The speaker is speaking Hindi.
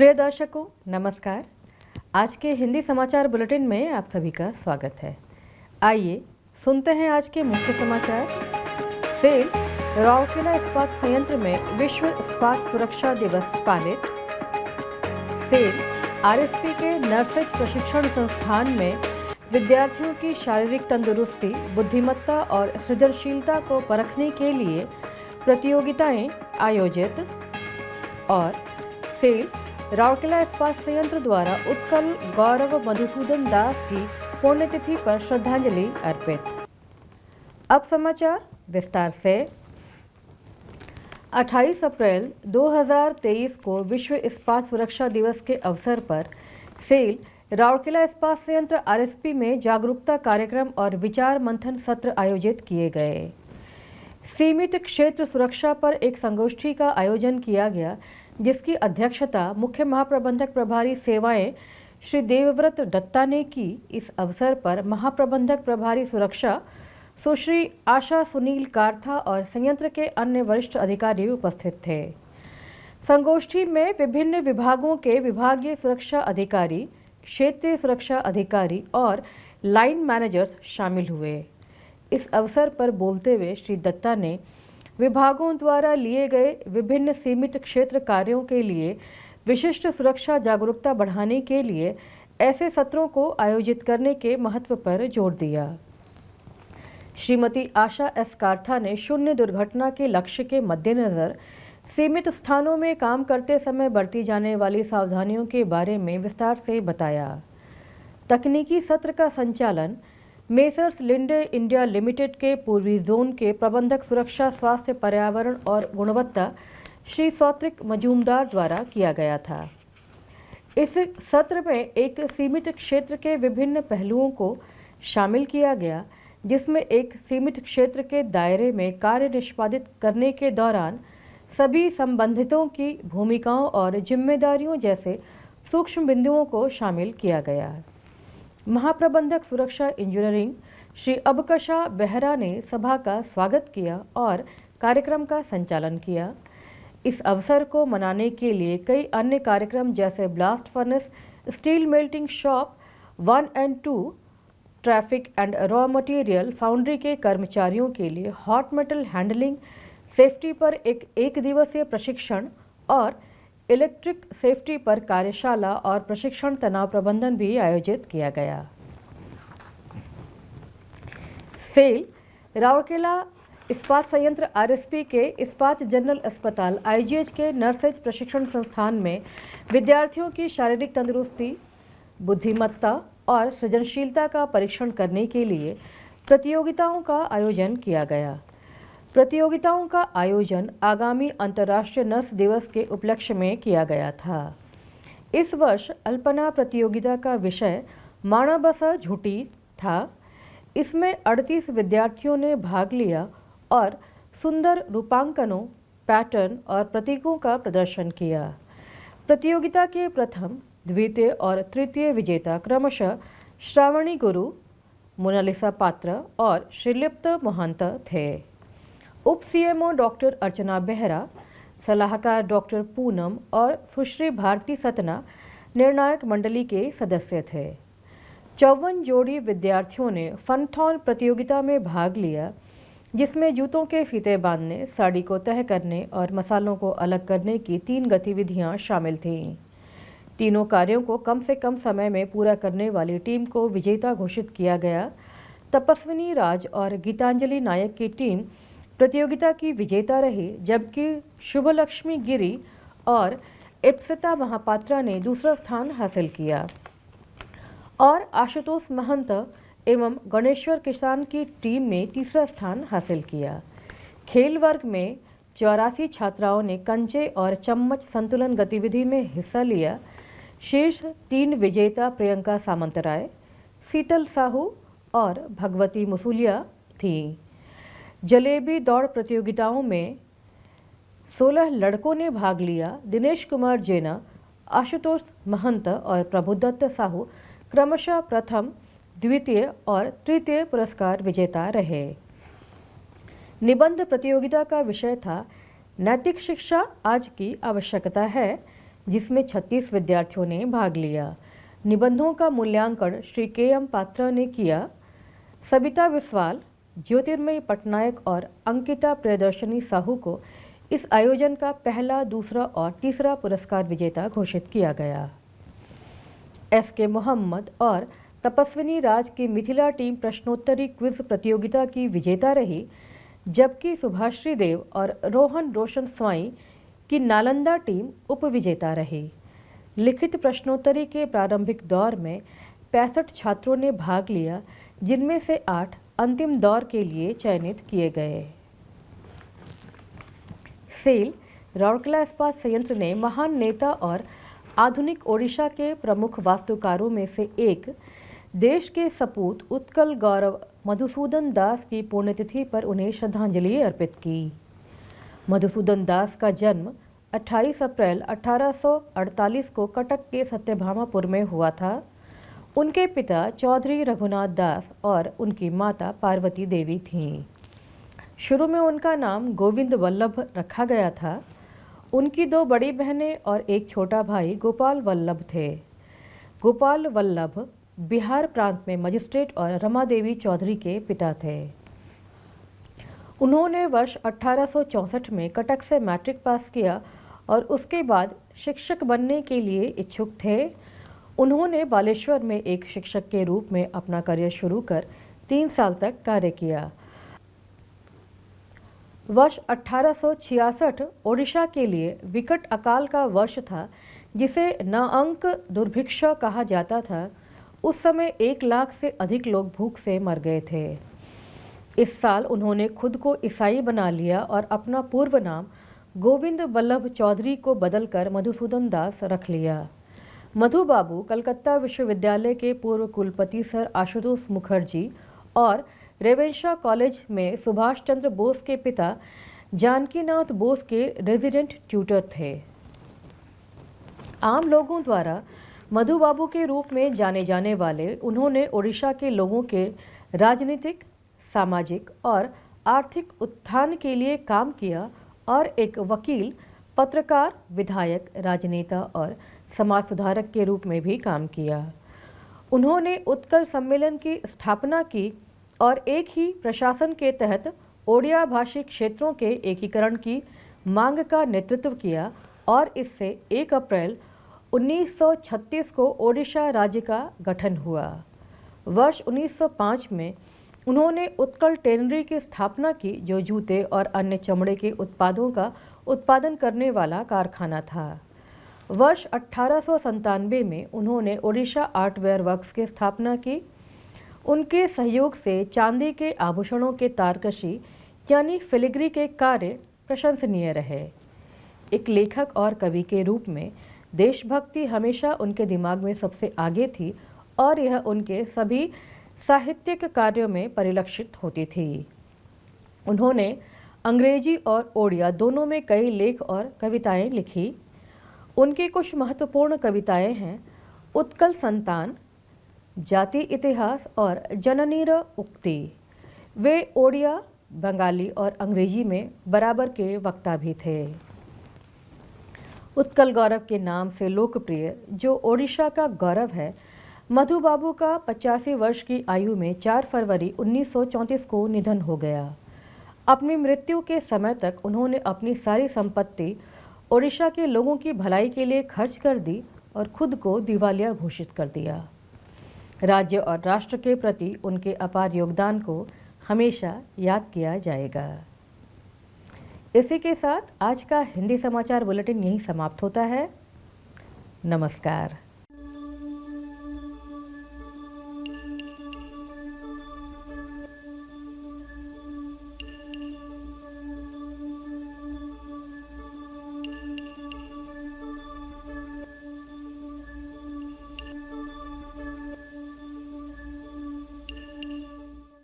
प्रिय दर्शकों नमस्कार। आज के हिंदी समाचार बुलेटिन में आप सभी का स्वागत है। आइए सुनते हैं आज के मुख्य समाचार। सेल राउरकेला इस्पात संयंत्र में विश्व इस्पात सुरक्षा दिवस पालित। सेल आरएसपी के नर्सेज प्रशिक्षण संस्थान में विद्यार्थियों की शारीरिक तंदुरुस्ती, बुद्धिमत्ता और सृजनशीलता को परखने के लिए प्रतियोगिताएं आयोजित। और सेल राउरकेला इस्पात संयंत्र द्वारा उत्कल गौरव मधुसूदन दास की पुण्यतिथि पर श्रद्धांजलि अर्पित। अब समाचार विस्तार से। 28 अप्रैल 2023 को विश्व इस्पात सुरक्षा दिवस के अवसर पर सेल राउरकेला इस्पात संयंत्र आरएसपी में जागरूकता कार्यक्रम और विचार मंथन सत्र आयोजित किए गए। सीमित क्षेत्र सुरक्षा पर एक संगोष्ठी का आयोजन किया गया, जिसकी अध्यक्षता मुख्य महाप्रबंधक प्रभारी सेवाएं श्री देवव्रत दत्ता ने की। इस अवसर पर महाप्रबंधक प्रभारी सुरक्षा सुश्री आशा सुनील काथा और संयंत्र के अन्य वरिष्ठ अधिकारी उपस्थित थे। संगोष्ठी में विभिन्न विभागों के विभागीय सुरक्षा अधिकारी, क्षेत्रीय सुरक्षा अधिकारी और लाइन मैनेजर्स शामिल हुए। इस अवसर पर बोलते हुए श्री दत्ता ने विभागों द्वारा लिए गए विभिन्न सीमित क्षेत्र कार्यों के लिए विशिष्ट सुरक्षा जागरूकता बढ़ाने के लिए ऐसे सत्रों को आयोजित करने के महत्व पर जोर दिया। श्रीमती आशा एस काथा ने शून्य दुर्घटना के लक्ष्य के मद्देनज़र सीमित स्थानों में काम करते समय बरती जाने वाली सावधानियों के बारे में विस्तार से बताया। तकनीकी सत्र का संचालन मेसर्स लिंडे इंडिया लिमिटेड के पूर्वी जोन के प्रबंधक सुरक्षा, स्वास्थ्य, पर्यावरण और गुणवत्ता श्री सौत्रिक मजूमदार द्वारा किया गया था। इस सत्र में एक सीमित क्षेत्र के विभिन्न पहलुओं को शामिल किया गया, जिसमें एक सीमित क्षेत्र के दायरे में कार्य निष्पादित करने के दौरान सभी संबंधितों की भूमिकाओं और जिम्मेदारियों जैसे सूक्ष्म बिंदुओं को शामिल किया गया। महाप्रबंधक सुरक्षा इंजीनियरिंग श्री अबकशा बेहरा ने सभा का स्वागत किया और कार्यक्रम का संचालन किया। इस अवसर को मनाने के लिए कई अन्य कार्यक्रम जैसे blast furnace, steel melting shop 1 और 2, traffic and raw material foundry के कर्मचारियों के लिए हॉट मेटल हैंडलिंग सेफ्टी पर एक दिवसीय प्रशिक्षण और इलेक्ट्रिक सेफ्टी पर कार्यशाला और प्रशिक्षण तनाव प्रबंधन भी आयोजित किया गया। सेल राउरकेला इस्पात संयंत्र आरएसपी के इस्पात जनरल अस्पताल आईजीएच के नर्सेज प्रशिक्षण संस्थान में विद्यार्थियों की शारीरिक तंदुरुस्ती, बुद्धिमत्ता और सृजनशीलता का परीक्षण करने के लिए प्रतियोगिताओं का आयोजन किया गया। प्रतियोगिताओं का आयोजन आगामी अंतर्राष्ट्रीय नर्स दिवस के उपलक्ष्य में किया गया था। इस वर्ष अल्पना प्रतियोगिता का विषय माणाबसा झूठी था। इसमें 38 विद्यार्थियों ने भाग लिया और सुंदर रूपांकनों, पैटर्न और प्रतीकों का प्रदर्शन किया। प्रतियोगिता के प्रथम, द्वितीय और तृतीय विजेता क्रमशः श्रावणी गुरु, मोनालिसा पात्र और श्रीलिप्त महंत थे। उप सीएमओ डॉक्टर अर्चना बेहरा, सलाहकार डॉक्टर पूनम और सुश्री भारती सतना निर्णायक मंडली के सदस्य थे। 54 जोड़ी विद्यार्थियों ने फनथॉन प्रतियोगिता में भाग लिया, जिसमें जूतों के फीते बांधने, साड़ी को तह करने और मसालों को अलग करने की 3 गतिविधियां शामिल थीं। तीनों कार्यों को कम से कम समय में पूरा करने वाली टीम को विजेता घोषित किया गया। तपस्विनी राज और गीतांजलि नायक की टीम प्रतियोगिता की विजेता रही, जबकि शुभलक्ष्मी गिरी और इप्सिता महापात्रा ने दूसरा स्थान हासिल किया और आशुतोष महंत एवं गणेश्वर किसान की टीम ने तीसरा स्थान हासिल किया। खेल वर्ग में 84 छात्राओं ने कंचे और चम्मच संतुलन गतिविधि में हिस्सा लिया। शीर्ष 3 विजेता प्रियंका सामंतराय, शीतल साहू और भगवती मुसुलिया थीं। जलेबी दौड़ प्रतियोगिताओं में 16 लड़कों ने भाग लिया। दिनेश कुमार जेना, आशुतोष महंत और प्रभुदत्त साहू क्रमशः प्रथम, द्वितीय और तृतीय पुरस्कार विजेता रहे। निबंध प्रतियोगिता का विषय था नैतिक शिक्षा आज की आवश्यकता है। जिसमें 36 विद्यार्थियों ने भाग लिया। निबंधों का मूल्यांकन श्री के.एम. पात्रा ने किया। सबिता विस्वाल, ज्योतिर्मयी पटनायक और अंकिता प्रियदर्शनी साहू को इस आयोजन का पहला, दूसरा और तीसरा पुरस्कार विजेता घोषित किया गया। एस.के. मोहम्मद और तपस्विनी राज की मिथिला टीम प्रश्नोत्तरी क्विज प्रतियोगिता की विजेता रही, जबकि सुभाश्री देव और रोहन रोशन स्वाई की नालंदा टीम उपविजेता रही। लिखित प्रश्नोत्तरी के प्रारंभिक दौर में 65 छात्रों ने भाग लिया, जिनमें से 8 अंतिम दौर के लिए चयनित किए गए। सेल राउरकेला इस्पात संयंत्र ने महान नेता और आधुनिक ओडिशा के प्रमुख वास्तुकारों में से एक, देश के सपूत उत्कल गौरव मधुसूदन दास की पुण्यतिथि पर उन्हें श्रद्धांजलि अर्पित की। मधुसूदन दास का जन्म 28 अप्रैल 1848 को कटक के सत्यभामापुर में हुआ था। उनके पिता चौधरी रघुनाथ दास और उनकी माता पार्वती देवी थीं। शुरू में उनका नाम गोविंद वल्लभ रखा गया था। उनकी 2 बड़ी बहनें और एक छोटा भाई गोपाल वल्लभ थे। गोपाल वल्लभ बिहार प्रांत में मजिस्ट्रेट और रमा देवी चौधरी के पिता थे। उन्होंने वर्ष 1864 में कटक से मैट्रिक पास किया और उसके बाद शिक्षक बनने के लिए इच्छुक थे। उन्होंने बालेश्वर में एक शिक्षक के रूप में अपना करियर शुरू कर 3 साल तक कार्य किया। वर्ष 1866 ओडिशा के लिए विकट अकाल का वर्ष था, जिसे नअंक दुर्भिक्ष कहा जाता था। उस समय 1 लाख से अधिक लोग भूख से मर गए थे। इस साल उन्होंने खुद को ईसाई बना लिया और अपना पूर्व नाम गोविंद वल्लभ चौधरी को बदलकर मधुसूदन दास रख लिया। मधु बाबू कलकत्ता विश्वविद्यालय के पूर्व कुलपति सर आशुतोष मुखर्जी और रेवेंशा कॉलेज में सुभाष चंद्र बोस के पिता जानकीनाथ बोस के रेजिडेंट ट्यूटर थे। आम लोगों द्वारा मधु बाबू के रूप में जाने जाने वाले उन्होंने ओडिशा के लोगों के राजनीतिक, सामाजिक और आर्थिक उत्थान के लिए काम किया और एक वकील, पत्रकार, विधायक, राजनेता और समाज सुधारक के रूप में भी काम किया। उन्होंने उत्कल सम्मेलन की स्थापना की और एक ही प्रशासन के तहत ओडिया भाषी क्षेत्रों के एकीकरण की मांग का नेतृत्व किया और इससे 1 अप्रैल 1936 को ओडिशा राज्य का गठन हुआ। वर्ष 1905 में उन्होंने उत्कल टेनरी की स्थापना की, जो जूते और अन्य चमड़े के उत्पादों का उत्पादन करने वाला कारखाना था। वर्ष 1897 में उन्होंने ओडिशा आर्टवेयर वर्क्स की स्थापना की। उनके सहयोग से चांदी के आभूषणों के तारकशी यानी फिलिग्री के कार्य प्रशंसनीय रहे। एक लेखक और कवि के रूप में देशभक्ति हमेशा उनके दिमाग में सबसे आगे थी और यह उनके सभी साहित्यिक कार्यों में परिलक्षित होती थी। उन्होंने अंग्रेजी और ओडिया दोनों में कई लेख और कविताएं लिखी। उनकी कुछ महत्वपूर्ण कविताएं हैं उत्कल संतान, जाति इतिहास और जननीर उक्ति। वे ओडिया, बंगाली और अंग्रेजी में बराबर के वक्ता भी थे। उत्कल गौरव के नाम से लोकप्रिय जो ओडिशा का गौरव है, मधु बाबू का 85 वर्ष की आयु में 4 फरवरी 1934 को निधन हो गया। अपनी मृत्यु के समय तक उन्होंने अपनी सारी संपत्ति ओडिशा के लोगों की भलाई के लिए खर्च कर दी और खुद को दिवालिया घोषित कर दिया। राज्य और राष्ट्र के प्रति उनके अपार योगदान को हमेशा याद किया जाएगा। इसी के साथ आज का हिंदी समाचार बुलेटिन यहीं समाप्त होता है। नमस्कार।